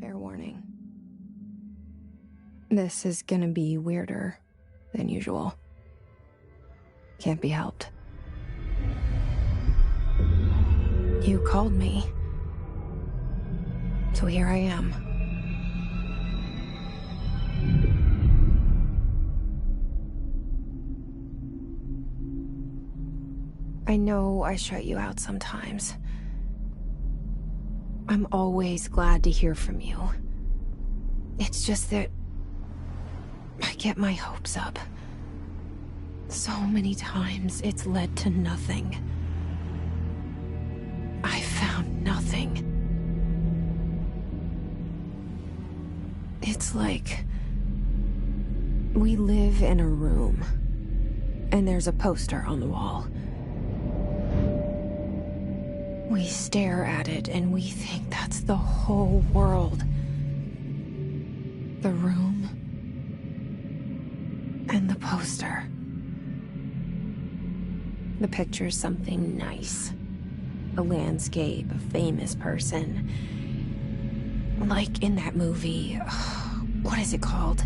Fair warning. This is gonna be weirder than usual. Can't be helped. You called me. So here I am. I know I shut you out sometimes. I'm always glad to hear from you. It's just that I get my hopes up. So many times it's led to nothing. I found nothing. It's like we live in a room, and there's a poster on the wall. We stare at it and we think that's the whole world. The room and the poster. The picture's something nice. A landscape, a famous person. Like in that movie, what is it called?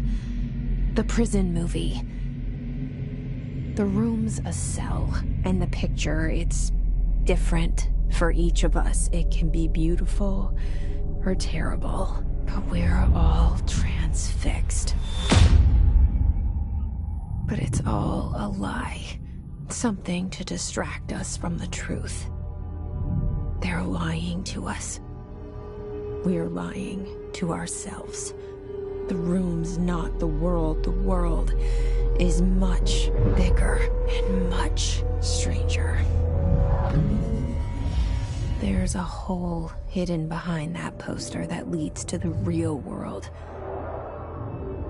The prison movie. The room's a cell, and the picture, it's different for each of us. It can be beautiful or terrible, but we're all transfixed. But it's all a lie. Something to distract us from the truth. They're lying to us. We're lying to ourselves. The room's not the world. The world is much bigger and much stranger. There's a hole hidden behind that poster that leads to the real world.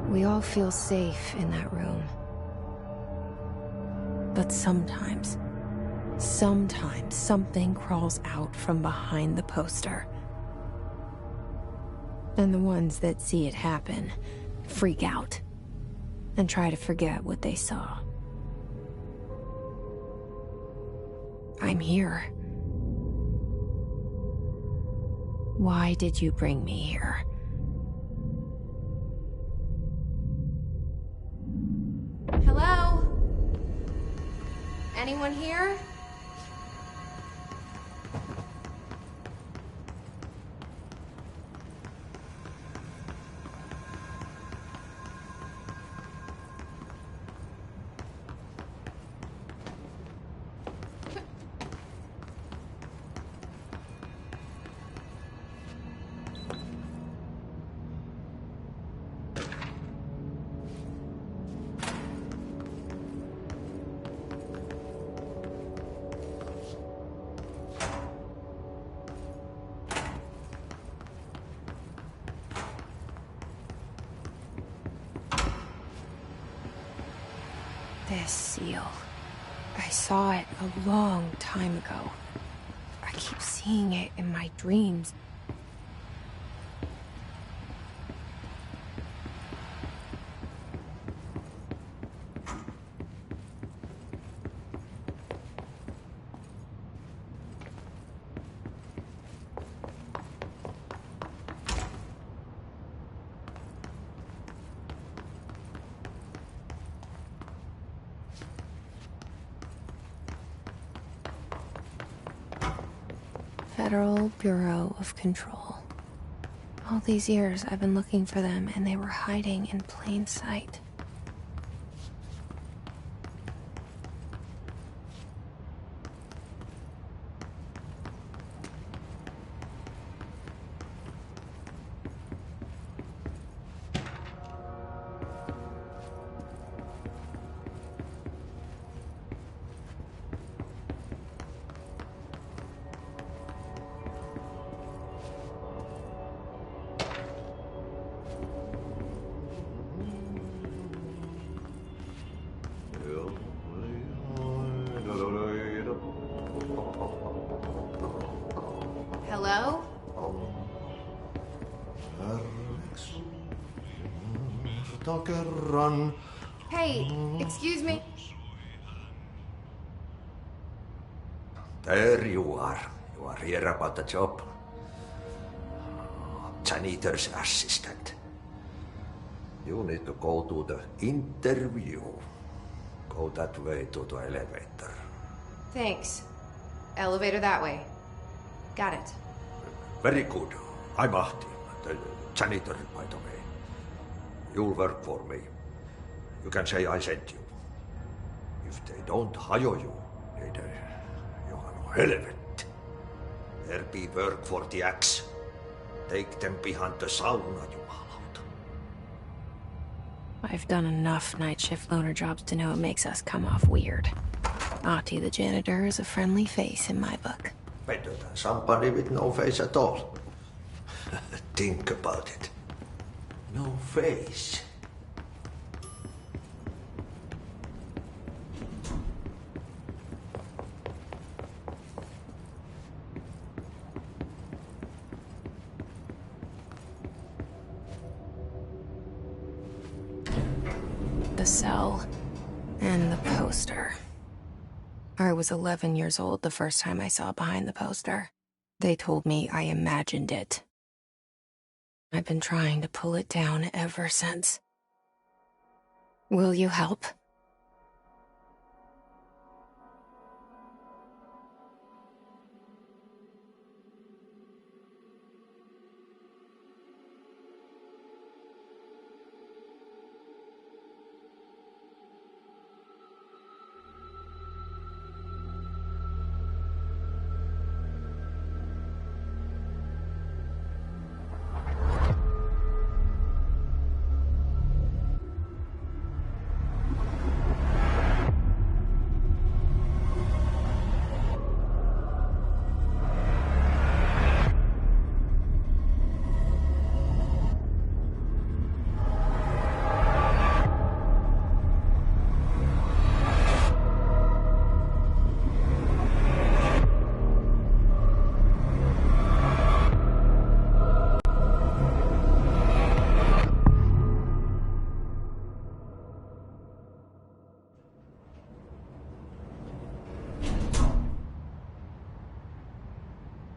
We all feel safe in that room. But sometimes something crawls out from behind the poster. And the ones that see it happen freak out and try to forget what they saw. I'm here. Why did you bring me here? Hello? Anyone here? This seal. I saw it a long time ago. I keep seeing it in my dreams. Federal Bureau of Control. All these years I've been looking for them, and they were hiding in plain sight. Hello? Hey, excuse me. There you are. You are here about the job. janitor's assistant. You need to go to the interview. Go that way to the elevator. Thanks. Elevator that way. Got it. Very good. I'm Ahti, the janitor, by the way. You'll work for me. You can say I sent you. If they don't hire you, you have helvet. There be work for the axe. Take them behind the sauna, jumalauta. I've done enough night shift loner jobs to know it makes us come off weird. Ahti the janitor is a friendly face in my book. Better than somebody with no face at all. Think about it. No face. The cell and the poster. I was 11 years old the first time I saw behind the poster. They told me I imagined it. I've been trying to pull it down ever since. Will you help?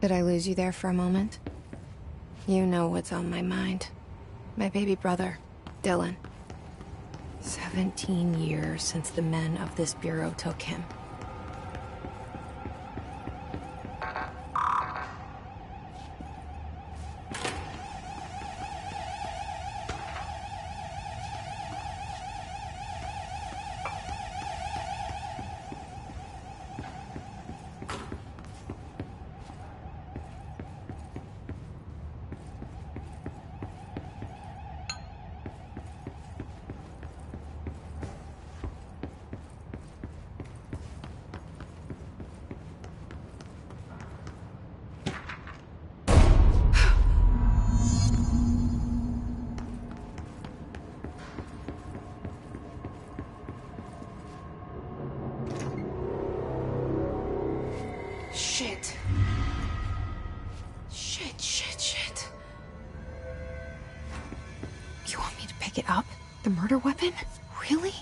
Did I lose you there for a moment? You know what's on my mind. My baby brother, Dylan. 17 years since the men of this bureau took him. Shit. Shit. You want me to pick it up? The murder weapon? Really?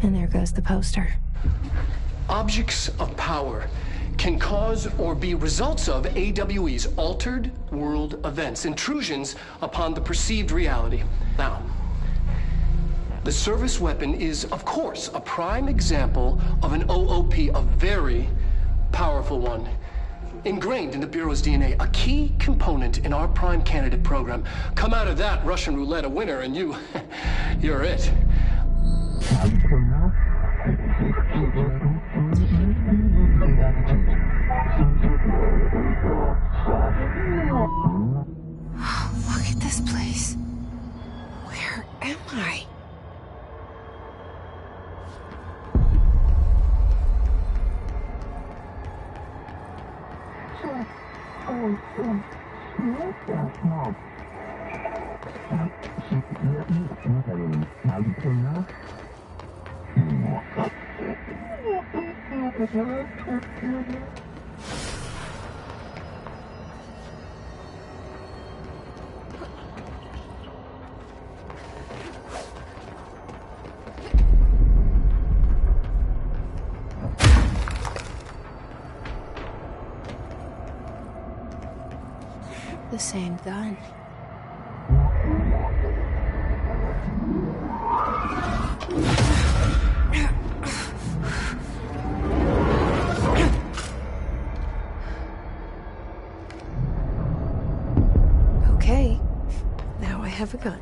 And there goes the poster. Objects of power can cause or be results of AWE's altered world events, intrusions upon the perceived reality. Now, the service weapon is, of course, a prime example of an OOP, a very powerful one. Ingrained in the Bureau's DNA, a key component in our prime candidate program. Come out of that Russian roulette a winner and you're it. Look at this place. Where am I? The same gun. Okay, now I have a gun.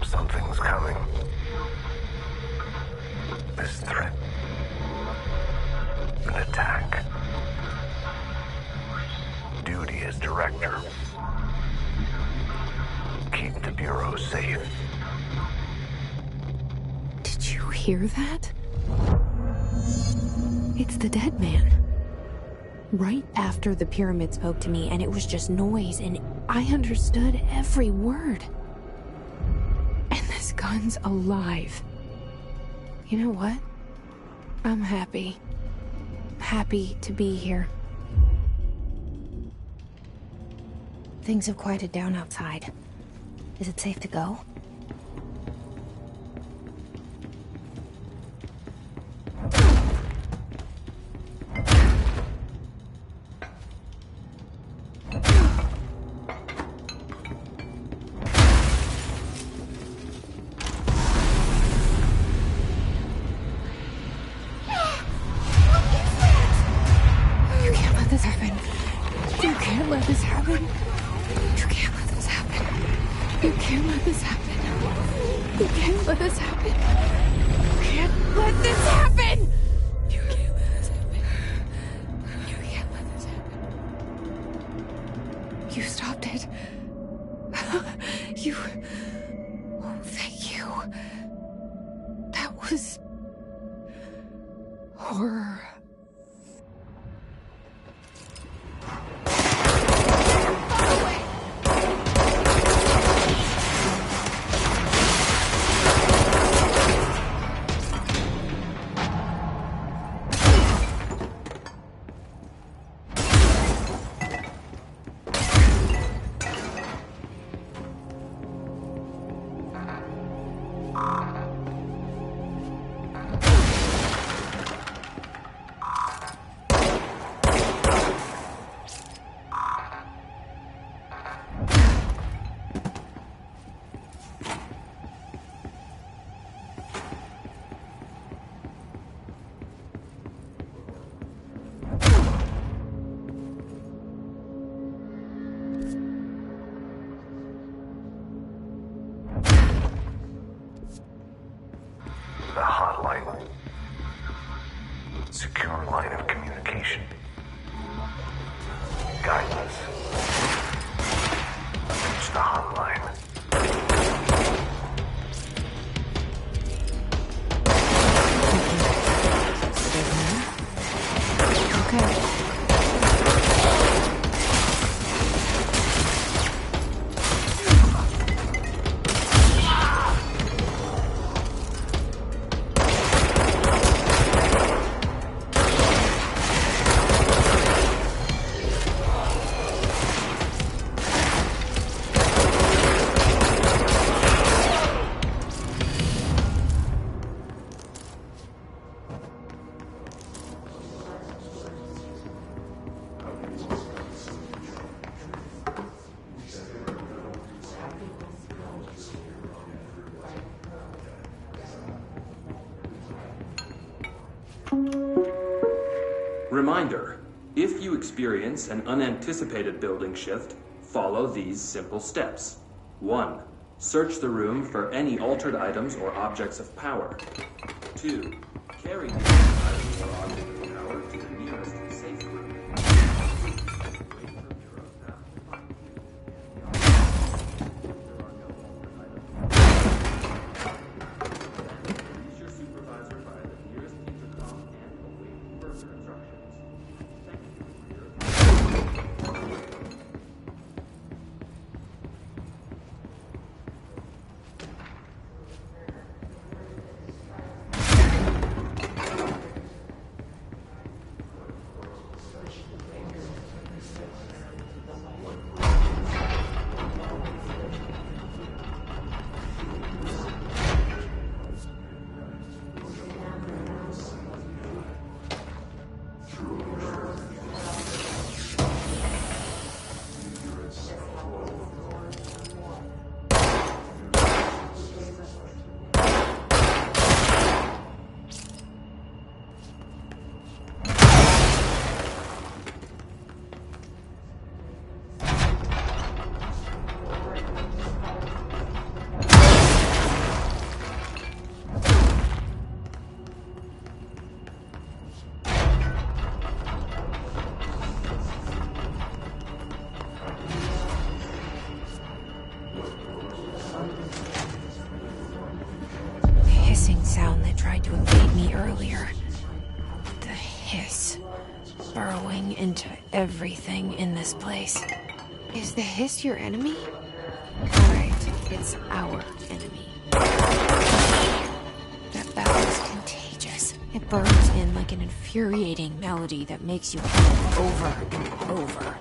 Something's coming. This threat. An attack. Duty as director. Keep the Bureau safe. Did you hear that? It's the dead man. Right after the pyramid spoke to me, and it was just noise, and I understood every word. And this gun's alive. You know what? I'm happy. Happy to be here. Things have quieted down outside. Is it safe to go? The hotline. Secure line of communication. Guidance. Reach the hotline. Stay there. Reminder, if you experience an unanticipated building shift, follow these simple steps. 1. Search the room for any altered items or objects of power. 2. Carry these items or objects of power to the nearest safe room. Wait for Bureau staff to find you. There are no altered items. Reach your supervisor via the nearest intercom and await further instructions. Thank you for your attention. Sound that tried to invade me earlier. The hiss, burrowing into everything in this place. Is the hiss your enemy? Alright, it's our enemy. That battle is contagious. It burns in like an infuriating melody that makes you hear it over and over.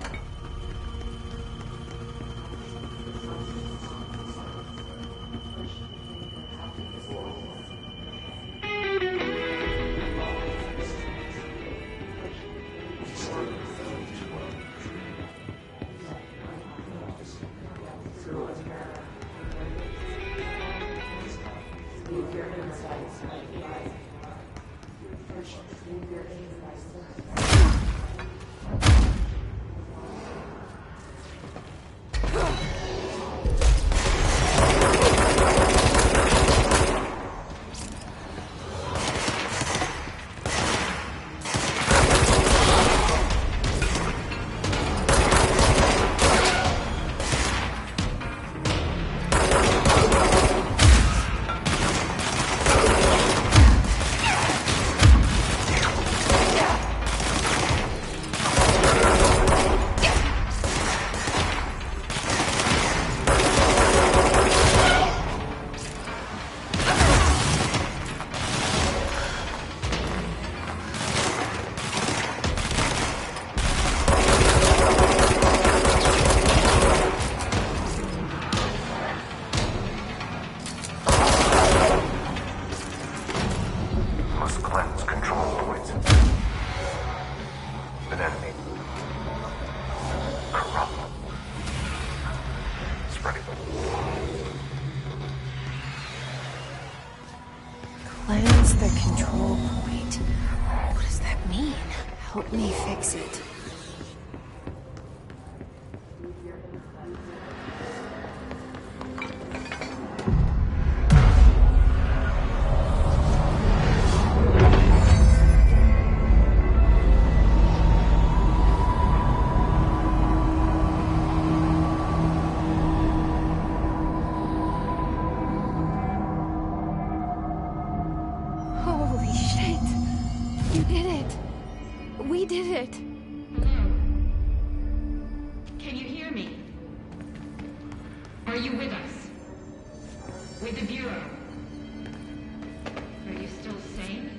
Cleanse the control point. What does that mean? Help me fix it. Holy shit! You did it! We did it! Can you hear me? Are you with us? With the Bureau? Are you still sane?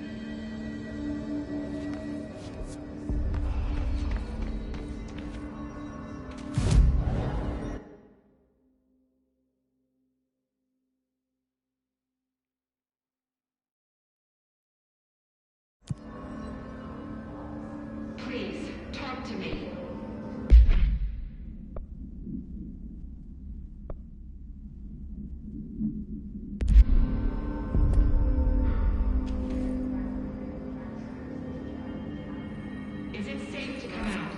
Please, talk to me. Is it safe to come out?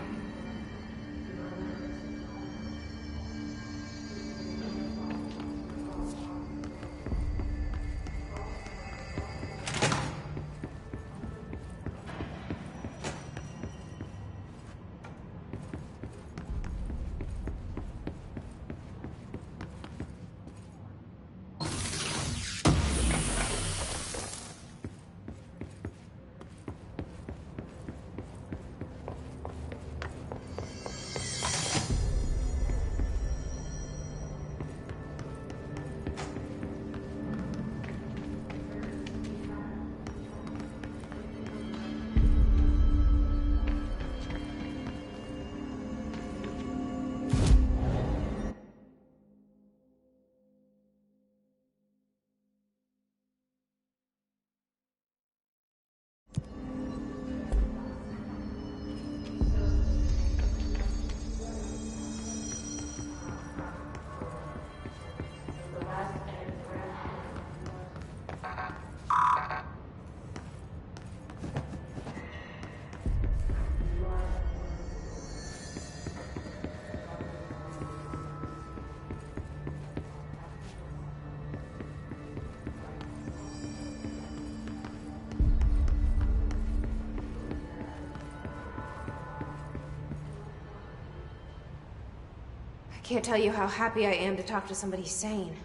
Can't tell you how happy I am to talk to somebody sane.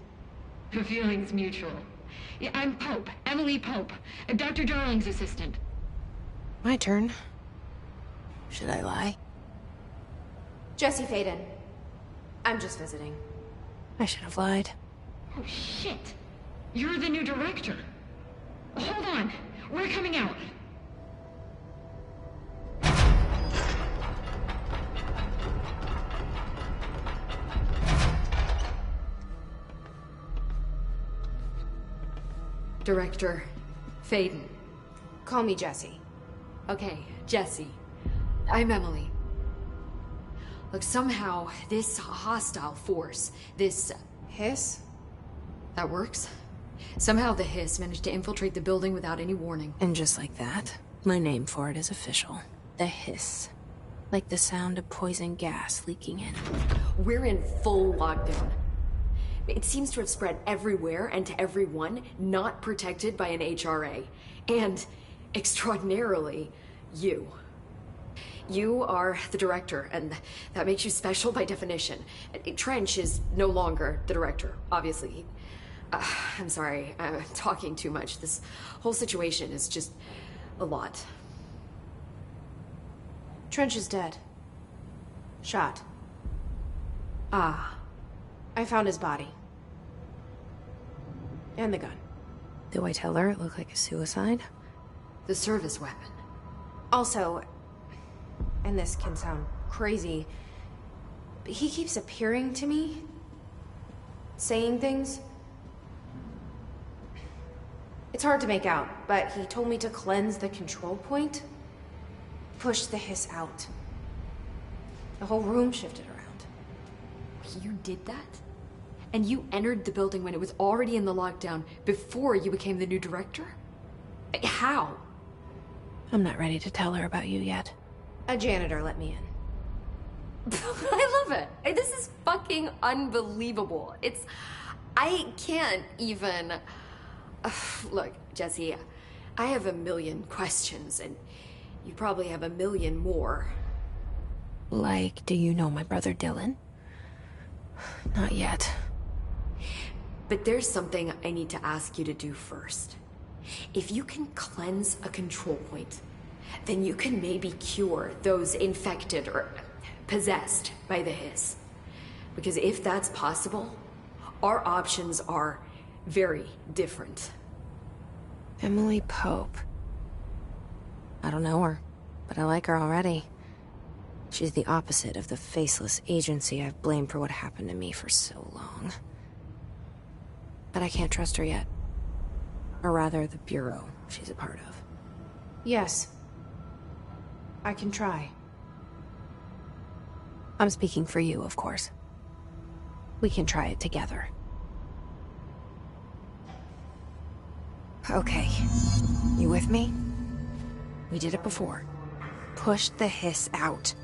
The feeling's mutual. Yeah, I'm Pope, Emily Pope, Dr. Darling's assistant. My turn. Should I lie? Jesse Faden. I'm just visiting. I should have lied. Oh, shit. You're the new director. Hold on. We're coming out. Director Faden. Call me Jesse. Okay, Jesse. I'm Emily. Look, somehow this hostile force, this... Hiss? That works? Somehow the hiss managed to infiltrate the building without any warning. And just like that, my name for it is official. The hiss. Like the sound of poison gas leaking in. We're in full lockdown. It seems to have spread everywhere and to everyone not protected by an HRA. And, extraordinarily, you. You are the director, and that makes you special by definition. Trench is no longer the director, obviously. I'm sorry, I'm talking too much. This whole situation is just a lot. Trench is dead. Shot. Ah. I found his body. And the gun. Do I tell her it looked like a suicide? The service weapon. Also, and this can sound crazy, but he keeps appearing to me, saying things. It's hard to make out, but he told me to cleanse the control point, push the hiss out. The whole room shifted around. You did that? And you entered the building when it was already in the lockdown before you became the new director? How? I'm not ready to tell her about you yet. A janitor let me in. I love it. This is fucking unbelievable. I can't even... Look, Jesse, I have a million questions, and you probably have a million more. Like, do you know my brother Dylan? Not yet. But there's something I need to ask you to do first. If you can cleanse a control point, then you can maybe cure those infected or possessed by the hiss. Because if that's possible, our options are very different. Emily Pope. I don't know her, but I like her already. She's the opposite of the faceless agency I've blamed for what happened to me for so long. But I can't trust her yet. Or rather, the bureau she's a part of. Yes. I can try. I'm speaking for you, of course. We can try it together. Okay. You with me? We did it before. pushed the hiss out.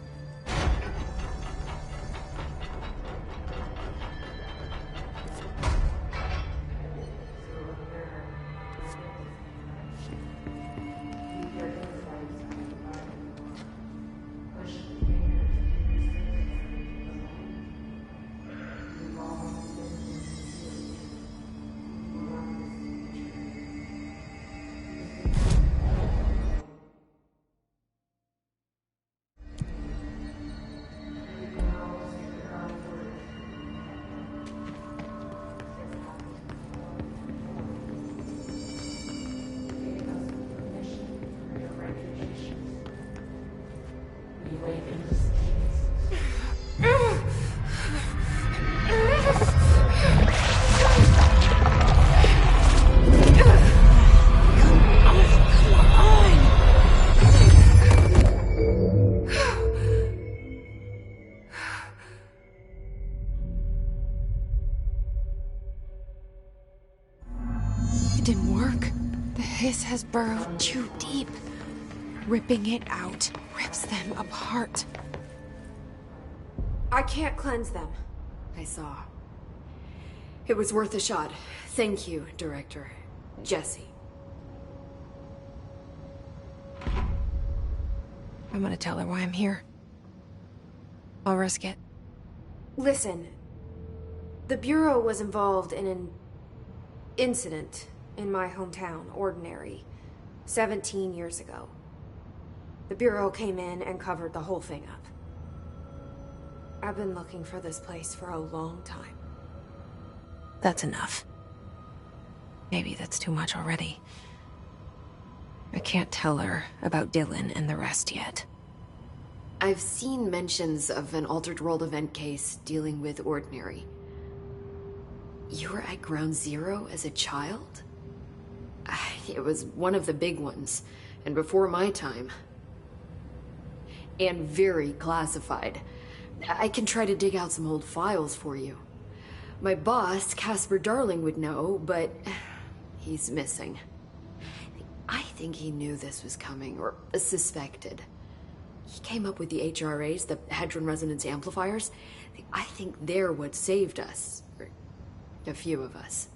It didn't work. The hiss has burrowed too deep. Ripping it out rips them apart. I can't cleanse them. I saw. It was worth a shot. Thank you, Director. Jesse. I'm gonna tell her why I'm here. I'll risk it. Listen, the Bureau was involved in an incident in my hometown, Ordinary, 17 years ago. The Bureau came in and covered the whole thing up. I've been looking for this place for a long time. That's enough. Maybe that's too much already. I can't tell her about Dylan and the rest yet. I've seen mentions of an Altered World event case dealing with Ordinary. You were at Ground Zero as a child? It was one of the big ones, and before my time. And very classified. I can try to dig out some old files for you. My boss, Casper Darling, would know, but he's missing. I think he knew this was coming, or suspected. He came up with the HRAs, the Hadron Resonance Amplifiers. I think they're what saved us. Or a few of us.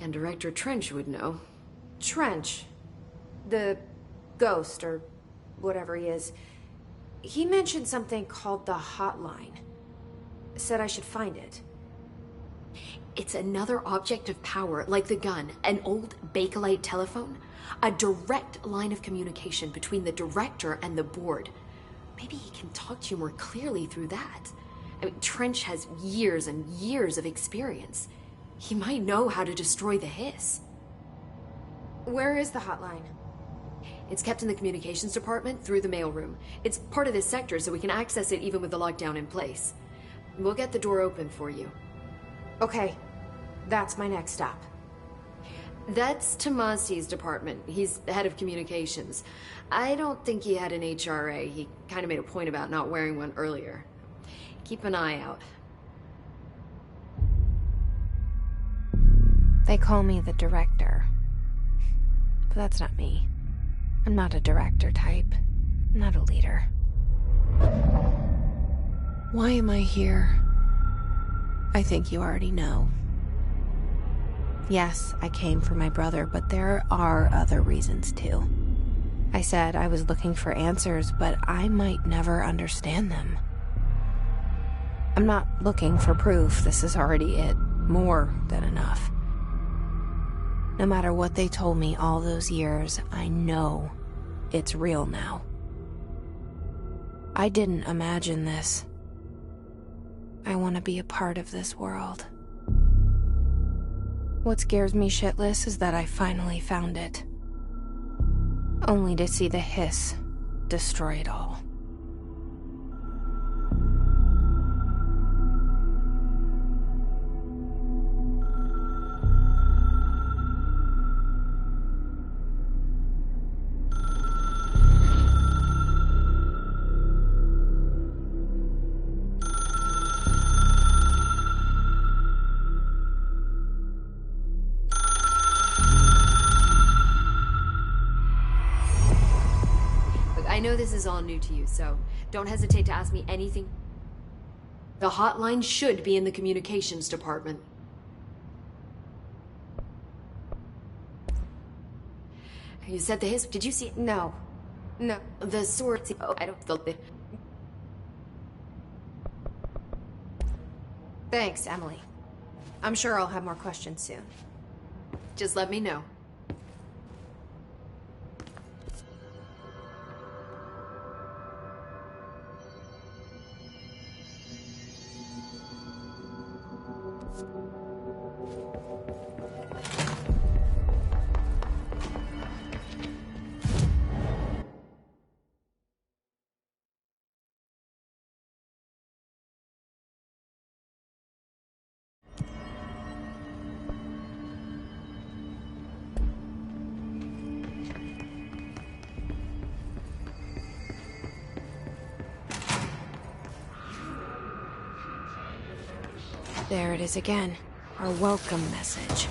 And Director Trench would know. Trench, the ghost, or whatever he is, he mentioned something called the hotline. Said I should find it. It's another object of power, like the gun, an old Bakelite telephone. A direct line of communication between the director and the board. Maybe he can talk to you more clearly through that. I mean, Trench has years and years of experience. He might know how to destroy the hiss. Where is the hotline? It's kept in the communications department through the mailroom. It's part of this sector, so we can access it even with the lockdown in place. We'll get the door open for you. Okay, that's my next stop. That's Tomasi's department. He's head of communications. I don't think he had an HRA. He kind of made a point about not wearing one earlier. Keep an eye out. They call me the director. But that's not me. I'm not a director type. I'm not a leader. Why am I here? I think you already know. Yes, I came for my brother, but there are other reasons too. I said I was looking for answers, but I might never understand them. I'm not looking for proof. This is already it. More than enough. No matter what they told me all those years, I know it's real now. I didn't imagine this. I want to be a part of this world. What scares me shitless is that I finally found it. Only to see the hiss destroy it all. I know this is all new to you, so don't hesitate to ask me anything. The hotline should be in the communications department. You said the did you see it? No. No. The sort. Oh, I don't feel it. Thanks, Emily. I'm sure I'll have more questions soon. Just let me know. There it is again. Our welcome message.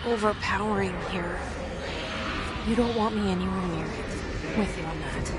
Overpowering here. You don't want me anywhere near it. With you on that.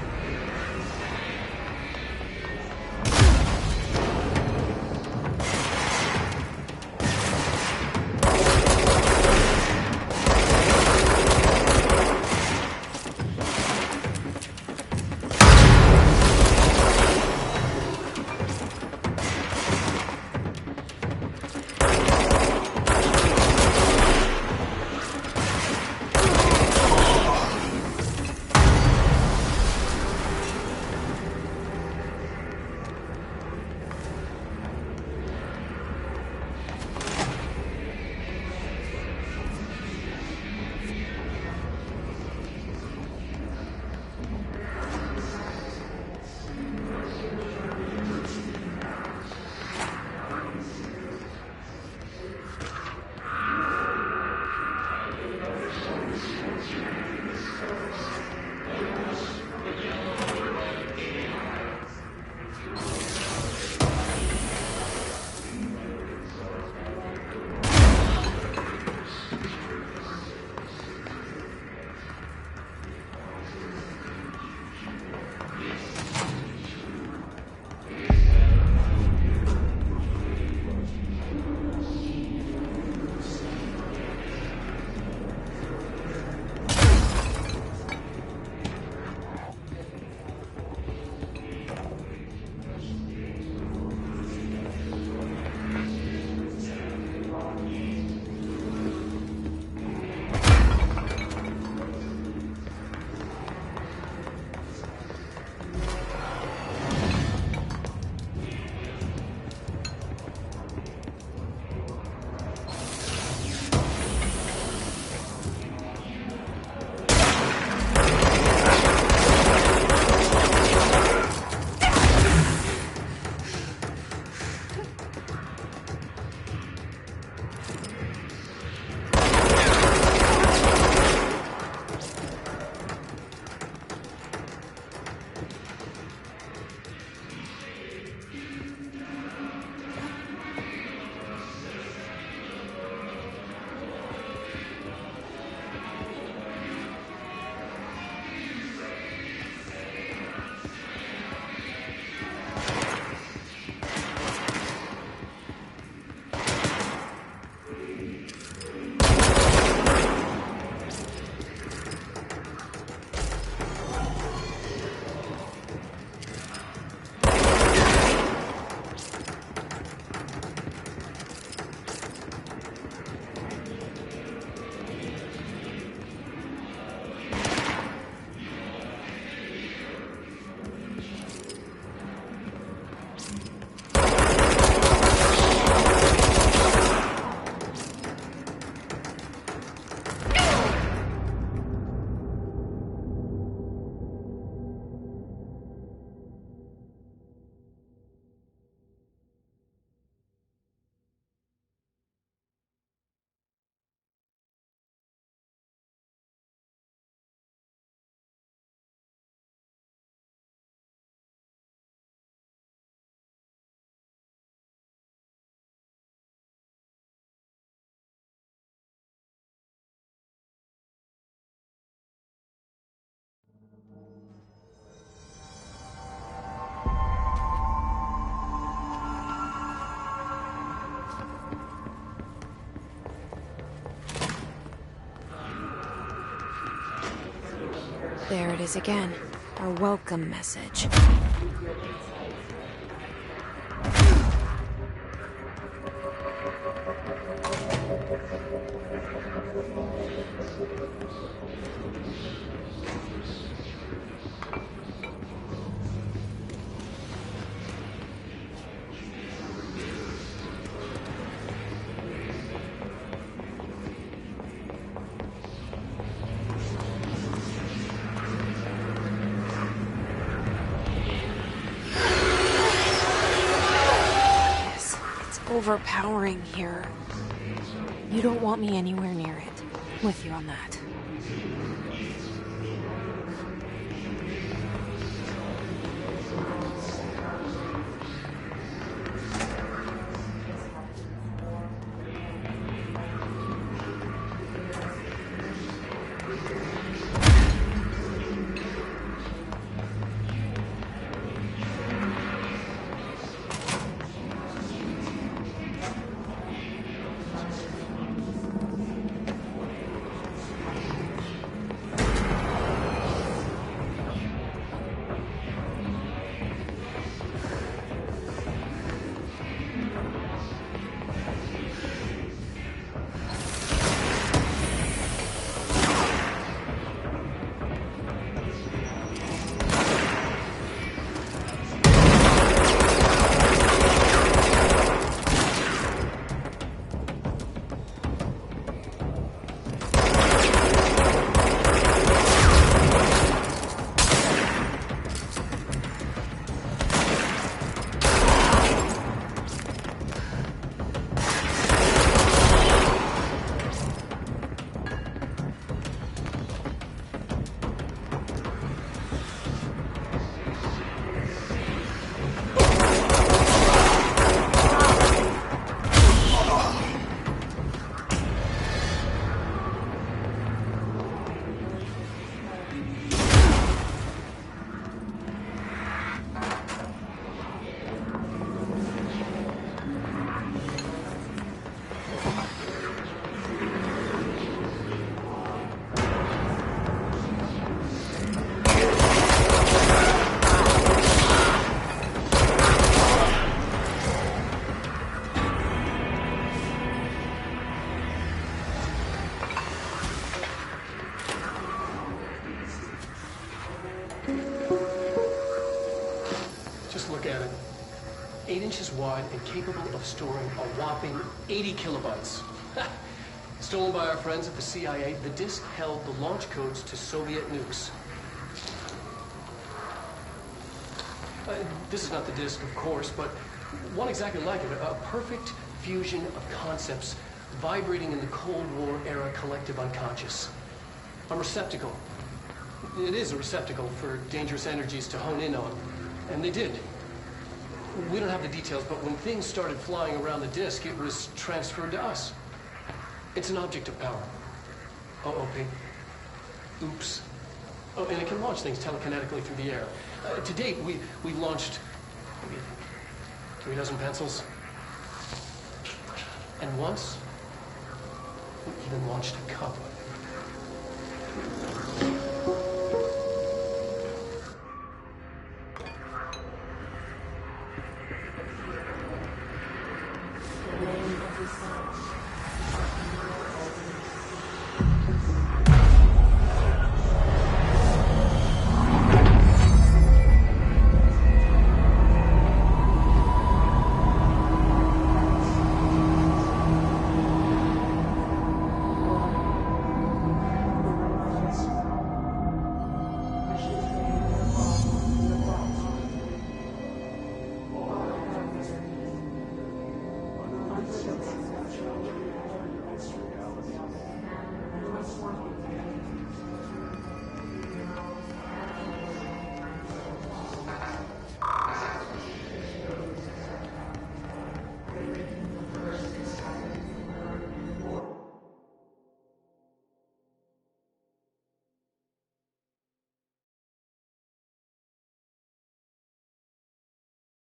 There it is again. Our welcome message. Overpowering here. You don't want me anywhere near it. With you on that. Just look at it. 8 inches wide and capable of storing a whopping 80 kilobytes. Stolen by our friends at the CIA, the disk held the launch codes to Soviet nukes. This is not the disk, of course, but one exactly like it. A perfect fusion of concepts vibrating in the Cold War era collective unconscious. A receptacle. It is a receptacle for dangerous energies to hone in on. And they did. We don't have the details, but when things started flying around the disk, it was transferred to us. It's an object of power. OOP. Oops. Oh, and it can launch things telekinetically through the air. To date, we've launched maybe 3 dozen pencils. And once, we even launched a cup.